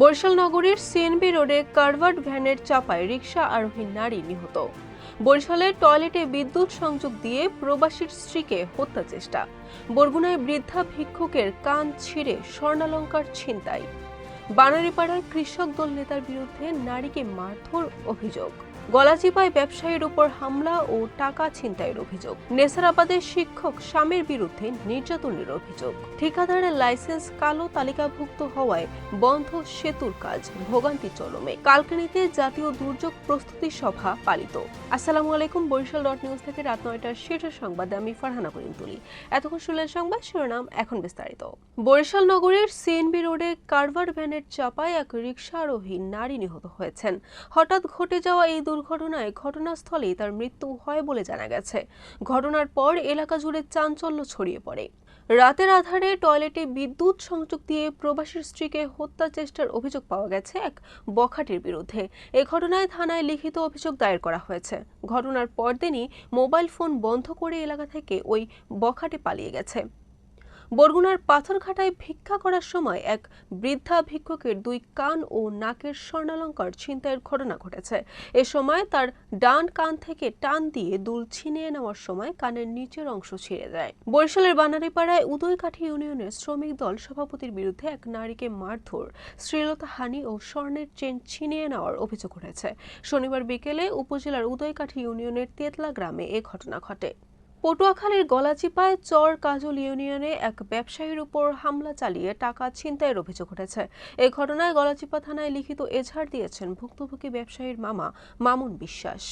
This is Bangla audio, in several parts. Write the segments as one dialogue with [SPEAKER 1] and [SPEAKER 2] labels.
[SPEAKER 1] বরিশাল নগরীর সিএনবি রোডে কারভার্ড ভ্যানের চাপায় রিকশা আরোহী নারী নিহত। বরিশালের টয়লেটে বিদ্যুৎ সংযোগ দিয়ে প্রবাসীর স্ত্রীকে হত্যা চেষ্টা। বরগুনায় বৃদ্ধা ভিক্ষুকের কান ছিঁড়ে স্বর্ণালংকার ছিনতাই। বানারীপাড়ায় কৃষক দল নেতার বিরুদ্ধে নারীকে মারধর অভিযোগ। গলাচিপায় ব্যবসায়ীর উপর হামলা ও টাকা ছিনতাইয়ের অভিযোগ। নেসারাবাদের শিক্ষক স্বামীর বিরুদ্ধে নির্যাতনের অভিযোগ। ঠিকাদারের লাইসেন্স কালো তালিকাভুক্ত হওয়ায় বন্ধ সেতুর কাজ, ভোগান্তি চরমে। কালকিনিতে জাতীয় দুর্যোগ প্রস্তুতি সভা পালিত। আসসালামু আলাইকুম, বরিশাল নিউজ থেকে রাত ৯টার শীর্ষ সংবাদ আমি ফারহানা করিম তুলি। এতক্ষণ শুনলেন সংবাদ শিরোনাম, এখন বিস্তারিত। বরিশাল নগরীর সিএনবি রোডে কারভার্ড ভ্যানের চাপায় এক রিকশা আরোহী নারী নিহত হয়েছেন। হঠাৎ ঘটে যাওয়া এই দুর্ঘটনায় ঘটনাস্থলেই তার মৃত্যু হয় বলে জানা গেছে। ঘটনার পর এলাকা জুড়ে চাঞ্চল্য ছড়িয়ে পড়ে। রাতের আধারে টয়লেটে বিদ্যুৎ সংযোগ দিয়ে প্রবাসীর স্ত্রীকে হত্যা চেষ্টার অভিযোগ পাওয়া গেছে এক বখাটের বিরুদ্ধে। এ ঘটনায় থানায় লিখিত অভিযোগ দায়ের করা হয়েছে। ঘটনার পরদিনই মোবাইল ফোন বন্ধ করে এলাকা থেকে ওই বখাটে পালিয়ে গেছে। বরগুনার পাথরঘাটায় ভিক্ষা করার সময় এক বৃদ্ধা ভিক্ষুকের 2 কান ও নাকের স্বর্ণালংকার ছিনতাইয়ের ঘটনা ঘটেছে। এ সময় তার ডান কান থেকে টান দিয়ে দুল ছিনিয়ে নেওয়ার সময় কানের নিচের অংশ ছিঁড়ে যায়। বরিশালের বানারীপাড়ায় উদয়কাঠি ইউনিয়নের শ্রমিক দল সভাপতির বিরুদ্ধে এক নারীকে মারধর, শ্লীলতাহানি ও স্বর্ণের চেন ছিনিয়ে নেওয়ার অভিযোগ উঠেছে। শনিবার বিকেলে উপজেলার উদয়কাঠি ইউনিয়নের তেতলা গ্রামে এ ঘটনা ঘটে। পটুয়াখালীর গলাচিপায় চর কাজল ইউনিয়নে এক ব্যবসায়ীর উপর হামলা চালিয়ে টাকা ছিনতাইয়ের অভিযোগ উঠেছে। এই ঘটনায় গলাচিপা থানায় লিখিত এজাহার দিয়েছেন ভুক্তভোগী ব্যবসায়ীর মামা মামুন বিশ্বাস।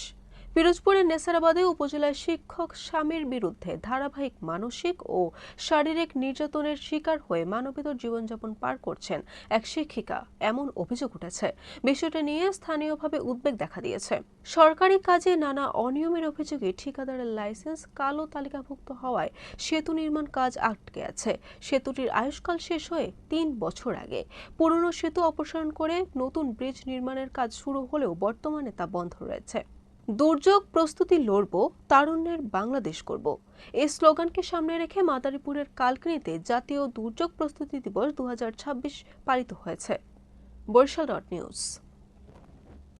[SPEAKER 1] পিরোজপুরের নেসারাবাদে উপজেলায় শিক্ষক স্বামীর বিরুদ্ধে ধারাবাহিক মানসিক ও শারীরিক নির্যাতনের শিকার হয়ে মানবেতর জীবনযাপন পার করছেন এক শিক্ষিকা, এমন অভিযোগ উঠেছে। বিষয়টা নিয়ে স্থানীয়ভাবে উদ্বেগ দেখা দিয়েছে। সরকারি কাজে নানা অনিয়মের অভিযোগে ঠিকাদারের লাইসেন্স কালো তালিকাভুক্ত হওয়ায় সেতু নির্মাণ কাজ আটকে আছে। সেতুটির আয়ুষ্কাল শেষ হয়ে 3 বছর আগে। পুরনো সেতু অপসারণ করে নতুন ব্রিজ নির্মাণের কাজ শুরু হলেও বর্তমানে তা বন্ধ রয়েছে। দুর্যোগ প্রস্তুতি লড়ব, তারুণ্যের বাংলাদেশ করব, এই স্লোগানকে সামনে রেখে মাদারীপুরের কালকিনিতে জাতীয় দুর্যোগ প্রস্তুতি দিবস 2026 পালিত হয়েছে। বরিশাল নিউজ।